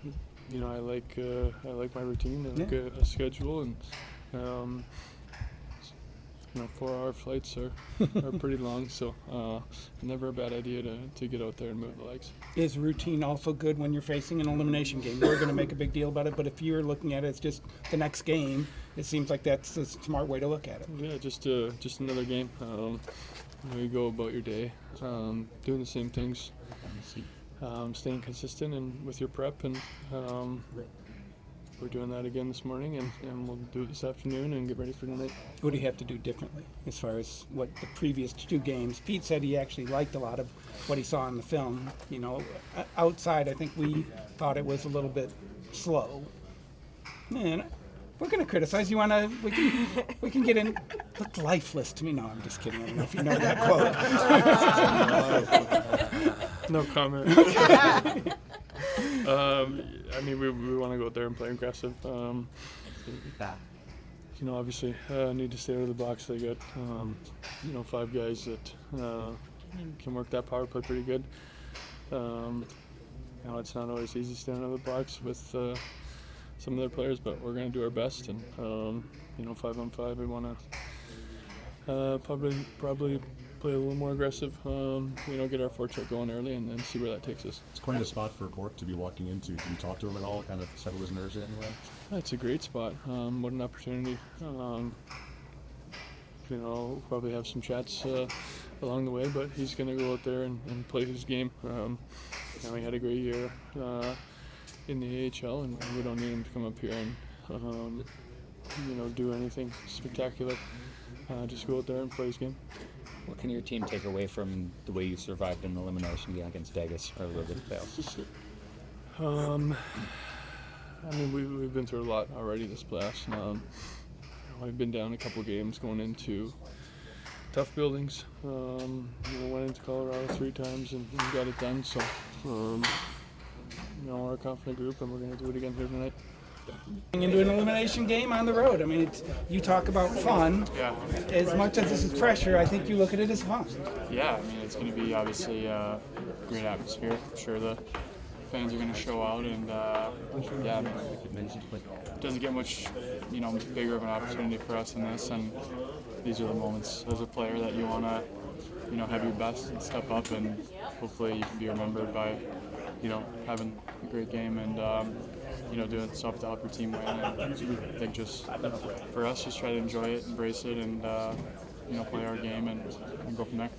I like my routine. I like a schedule, and 4-hour flights are pretty long, so never a bad idea to get out there and move the legs. Is routine also good when you're facing an elimination game? We're going to make a big deal about it, but if you're looking at it as just the next game, it seems like that's a smart way to look at it. Yeah, just another game. You go about your day, doing the same things, staying consistent and with your prep, and we're doing that again this morning, and we'll do it this afternoon and get ready for tonight. What do you have to do differently as far as what the previous 2 games? Pete said he actually liked a lot of what he saw in the film. Outside, I think we thought it was a little bit slow. Man, we're going to criticize. We can get in. Looked lifeless to me. No, I'm just kidding. I don't know if you know that quote. No comment. We want to go out there and play aggressive. Obviously, need to stay out of the box. They got, 5 guys that can work that power play pretty good. It's not always easy staying out of the box with some of their players, but we're going to do our best. And 5-on-5, we want to probably play a little more aggressive, get our forecheck going early and then see where that takes us. It's quite a spot for Bourque to be walking into. Can you talk to him at all, kind of settle his nerves in anyway? It's a great spot. What an opportunity. Probably have some chats along the way, but he's going to go out there and play his game. He had a great year in the AHL, and we don't need him to come up here and do anything spectacular. Just go out there and play his game. What can your team take away from the way you survived an elimination game against Vegas or the playoffs? We've been through a lot already this playoffs. I've been down a couple games going into tough buildings. Went into Colorado 3 times and got it done. So, we're a confident group, and we're going to do it again here tonight. Into an elimination game on the road. You talk about fun. Yeah. As much as this is pressure, I think you look at it as fun. Yeah, it's going to be obviously a great atmosphere. I'm sure the fans are going to show out, and it doesn't get much, bigger of an opportunity for us in this. And these are the moments as a player that you want to, have your best and step up, and hopefully you can be remembered by, having a great game and. Doing stuff to help your team win. And I think just for us, just try to enjoy it, embrace it, and play our game and go from there.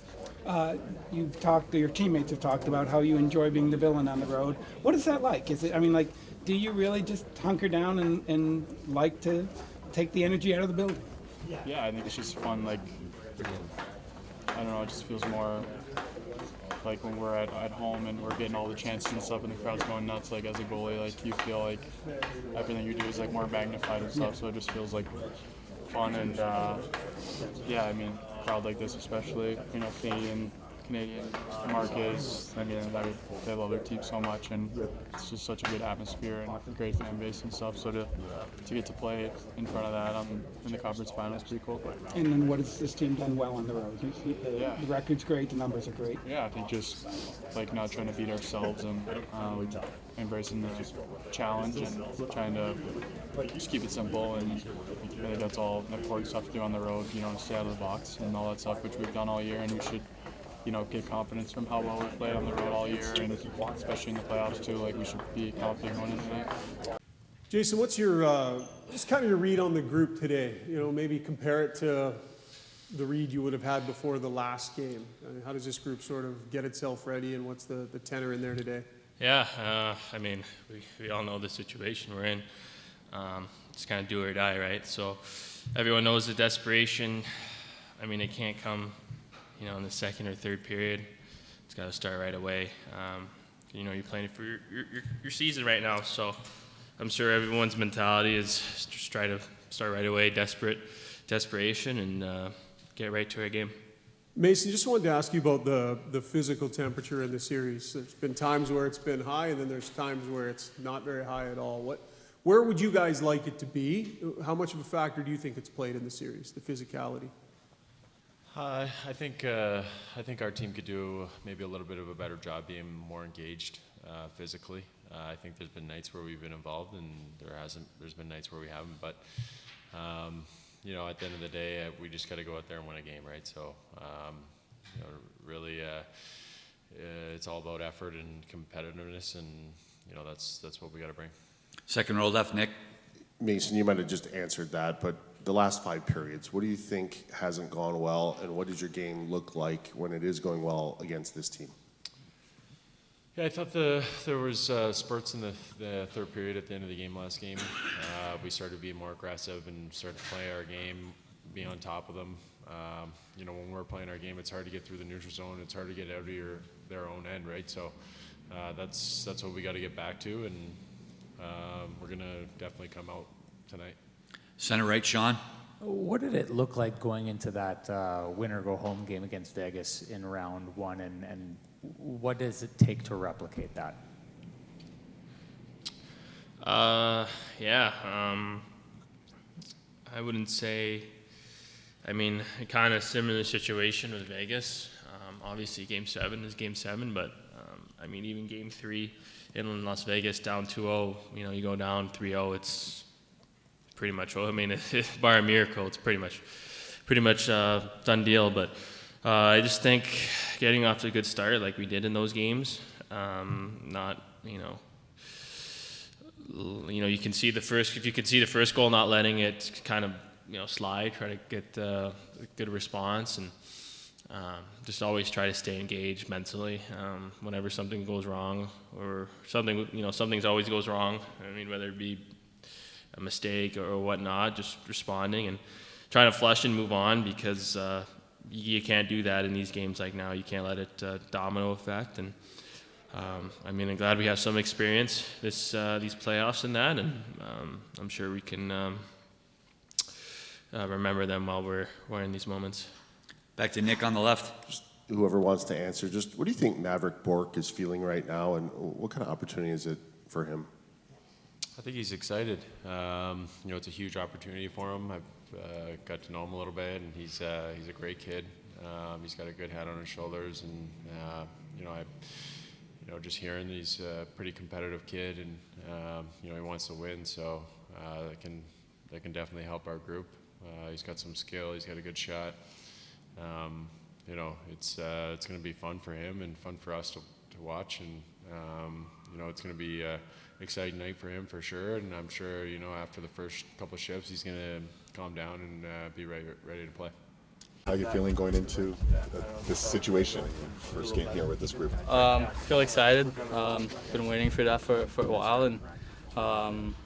Your teammates have talked about how you enjoy being the villain on the road. What is that like? Is it? Do you really just hunker down and like to take the energy out of the building? Yeah, I think it's just fun. I don't know. It just feels more. Like when we're at home and we're getting all the chances and stuff and the crowd's going nuts, as a goalie, you feel like everything you do is more magnified and stuff, so it just feels fun and crowd like this especially, Canadian markets, they love their team so much, and it's just such a good atmosphere and a great fan base and stuff, so to get to play in front of that in the conference final is pretty cool. And then what has this team done well on the road? The record's great, the numbers are great. Yeah, I think just not trying to beat ourselves and embracing the challenge and trying to just keep it simple, and I think that's all important stuff to do on the road, stay out of the box and all that stuff, which we've done all year, and we should get confidence from how well we played on the road all year, and especially in the playoffs too. We should be confident going into tonight. Jason, what's your just kind of your read on the group today? Maybe compare it to the read you would have had before the last game. How does this group sort of get itself ready, and what's the tenor in there today? Yeah, we all know the situation we're in. It's kind of do or die, right? So everyone knows the desperation. It can't come in the second or third period. It's got to start right away. You're playing for your season right now, so I'm sure everyone's mentality is just try to start right away, desperation, and get right to our game. Mason, just wanted to ask you about the physical temperature in the series. There's been times where it's been high, and then there's times where it's not very high at all. Where would you guys like it to be? How much of a factor do you think it's played in the series, the physicality? I think our team could do maybe a little bit of a better job being more engaged physically. I think there's been nights where we've been involved, and there's been nights where we haven't. But you know, at the end of the day, we just got to go out there and win a game, right? So you know, really, it's all about effort and competitiveness, and you know, that's what we got to bring. Second row left, Nick. Mason, you might have just answered that, but the last 5 periods, what do you think hasn't gone well, and what does your game look like when it is going well against this team? Yeah, I thought there was spurts in the third period at the end of the game last game. We started to be more aggressive and started to play our game, be on top of them. You know, when we're playing our game, it's hard to get through the neutral zone. It's hard to get out of their own end, right? So that's what we got to get back to, and we're gonna definitely come out tonight. Center right, Sean. What did it look like going into that win-or-go-home game against Vegas in round 1, and what does it take to replicate that? Yeah, I wouldn't say. I mean, kind of similar situation with Vegas. Obviously, Game 7 is Game 7, but I mean, even Game 3 in Las Vegas, down 2-0. You know, you go down 3-0. It's pretty much. I mean, bar a miracle, it's pretty much done deal. But I just think getting off to a good start, like we did in those games, not you can see the first. If you can see the first goal, not letting it kind of slide, try to get a good response, and just always try to stay engaged mentally. Whenever something goes wrong, or something's always goes wrong. I mean, whether it be a mistake or whatnot, just responding and trying to flush and move on, because you can't do that in these games like now. You can't let it domino effect. And I mean, I'm glad we have some experience these playoffs in that, and I'm sure we can remember them while we're in these moments. Back to Nick on the left. Just whoever wants to answer, just what do you think Maverick Bourque is feeling right now, and what kind of opportunity is it for him? I think he's excited. It's a huge opportunity for him. I've got to know him a little bit, and he's a great kid. He's got a good head on his shoulders, and just hearing he's a pretty competitive kid, and he wants to win, so that can definitely help our group. He's got some skill. He's got a good shot. It's going to be fun for him and fun for us to watch, and it's going to be an exciting night for him for sure. And I'm sure after the first couple of shifts, he's going to calm down and be ready to play. How are you feeling going into this situation, first game here with this group? Feel excited. Been waiting for that for a while, and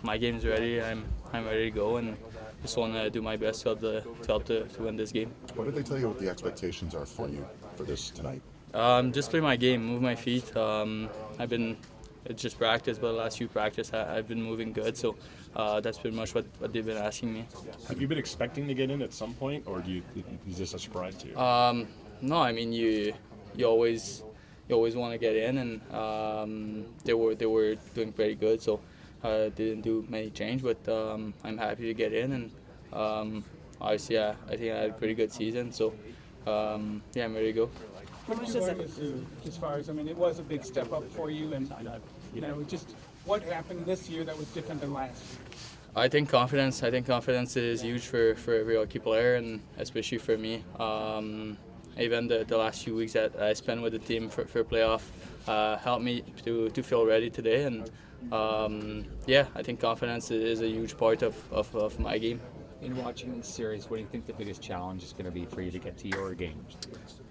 my game's ready. I'm ready to go, and just want to do my best to help to win this game. What did they tell you what the expectations are for you for this tonight? Just play my game, move my feet. It's just practice, but the last few practice I've been moving good, so that's pretty much what they've been asking me. Have you been expecting to get in at some point, or is this a surprise to you? No, I mean you always want to get in, and they were doing pretty good, so didn't do many change, but I'm happy to get in, and obviously I think I had a pretty good season, so I'm ready to go. What did you learn as far as, it was a big step up for you, and just what happened this year that was different than last year? I think confidence is huge for every hockey player, and especially for me. Even the last few weeks that I spent with the team for playoff helped me to feel ready today, and I think confidence is a huge part of my game. In watching this series, what do you think the biggest challenge is going to be for you to get to your game?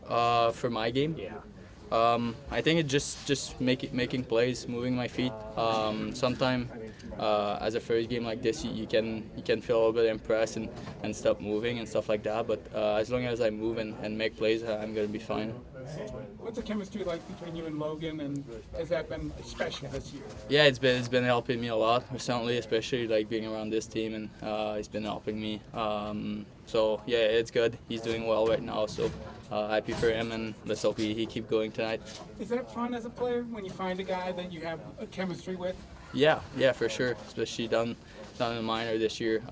For my game? Yeah. I think it's just making plays, moving my feet. Sometimes as a first game like this, you can feel a little bit impressed and stop moving and stuff like that. But as long as I move and make plays, I'm gonna be fine. What's the chemistry like between you and Logan, and has that been special this year? Yeah, it's been helping me a lot recently, especially like being around this team, and it's been helping me. So yeah, it's good. He's doing well right now, so happy for him, and let's hope he keep going tonight. Is that fun as a player when you find a guy that you have a chemistry with? Yeah, for sure. Especially down in the minor this year,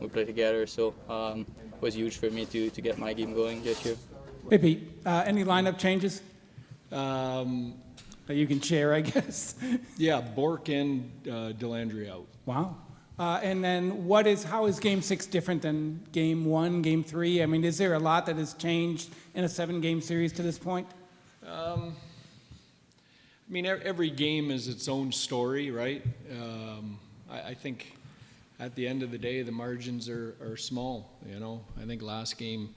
we played together, so it was huge for me to get my game going this year. Hey Pete, any lineup changes? No, that you can share, I guess. Yeah, Bourque and Delandry out. Wow. And then how is Game 6 different than Game 1, Game 3? I mean, is there a lot that has changed in a 7-game series to this point? I mean, every game is its own story, right? I think at the end of the day, the margins are small, you know. I think last game,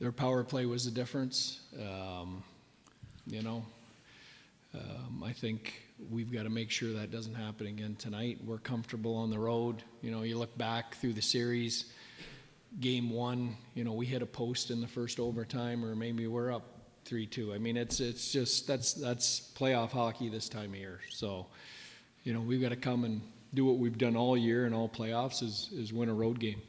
their power play was the difference. You know, I think we've got to make sure that doesn't happen again tonight. We're comfortable on the road. You know, you look back through the series, Game 1, you know, we hit a post in the first overtime, or maybe we're up 3-2. I mean, it's just that's playoff hockey this time of year. So, you know, we've got to come and do what we've done all year in all playoffs is win a road game.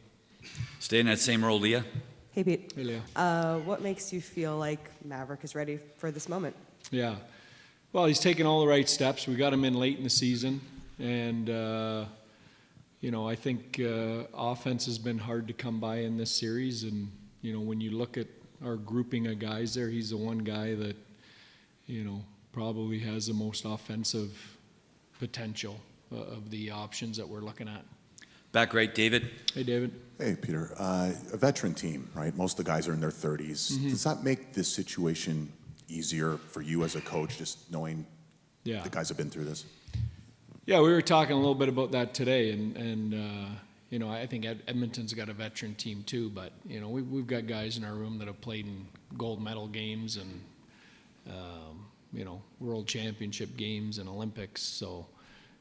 Stay in that same role, Leah. Hey, Pete. Hey, Leah. What makes you feel like Maverick is ready for this moment? Yeah. Well, he's taken all the right steps. We got him in late in the season, and you know, I think offense has been hard to come by in this series. And you know, when you look at our grouping of guys there, he's the one guy that, you know, probably has the most offensive potential of the options that we're looking at. Back right, David. Hey, David. Hey, Peter. A veteran team, right? Most of the guys are in their 30s. Mm-hmm. Does that make this situation easier for you as a coach, just knowing the guys have been through this? Yeah, we were talking a little bit about that today, and you know, I think Edmonton's got a veteran team too, but you know, we've got guys in our room that have played in gold medal games and you know, world championship games and Olympics. So,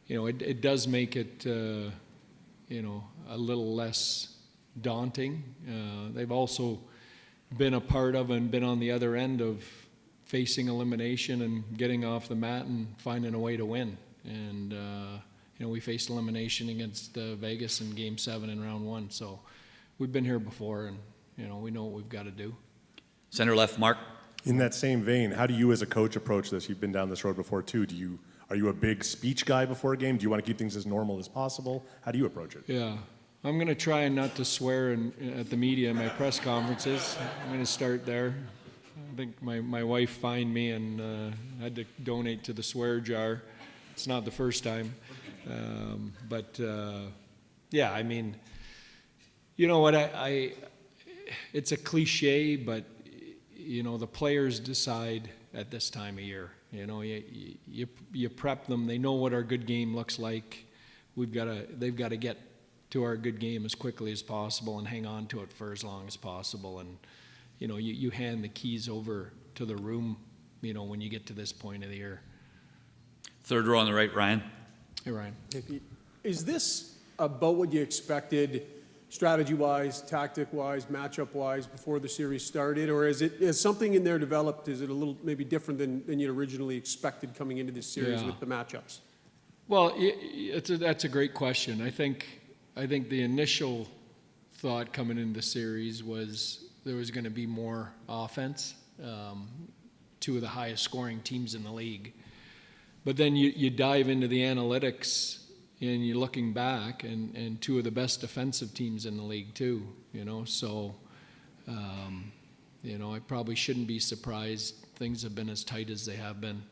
you know, it does make it you know, a little less daunting. They've also been a part of and been on the other end of facing elimination and getting off the mat and finding a way to win. And you know, we faced elimination against Vegas in Game 7 in Round 1. So we've been here before, and you know, we know what we've got to do. Center left, Mark. In that same vein, how do you as a coach approach this? You've been down this road before too. Are you a big speech guy before a game? Do you want to keep things as normal as possible? How do you approach it? Yeah, I'm going to try not to swear at the media in my press conferences. I'm going to start there. I think my wife fined me and had to donate to the swear jar. It's not the first time. But yeah, I mean, you know what, it's a cliche, but you know, the players decide at this time of year. You know, you prep them. They know what our good game looks like. They've got to get to our good game as quickly as possible and hang on to it for as long as possible. And you know, you hand the keys over to the room, you know, when you get to this point of the year. Third row on the right, Ryan. Hey, Ryan. Hey, Pete. Is this about what you expected strategy-wise, tactic-wise, matchup-wise before the series started, or has something in there developed? Is it a little maybe different than you originally expected coming into this series with the matchups? Well, that's a great question. I think the initial thought coming into the series was there was going to be more offense, two of the highest scoring teams in the league. But then you dive into the analytics and you're looking back, and two of the best defensive teams in the league too, you know. So, you know, I probably shouldn't be surprised things have been as tight as they have been.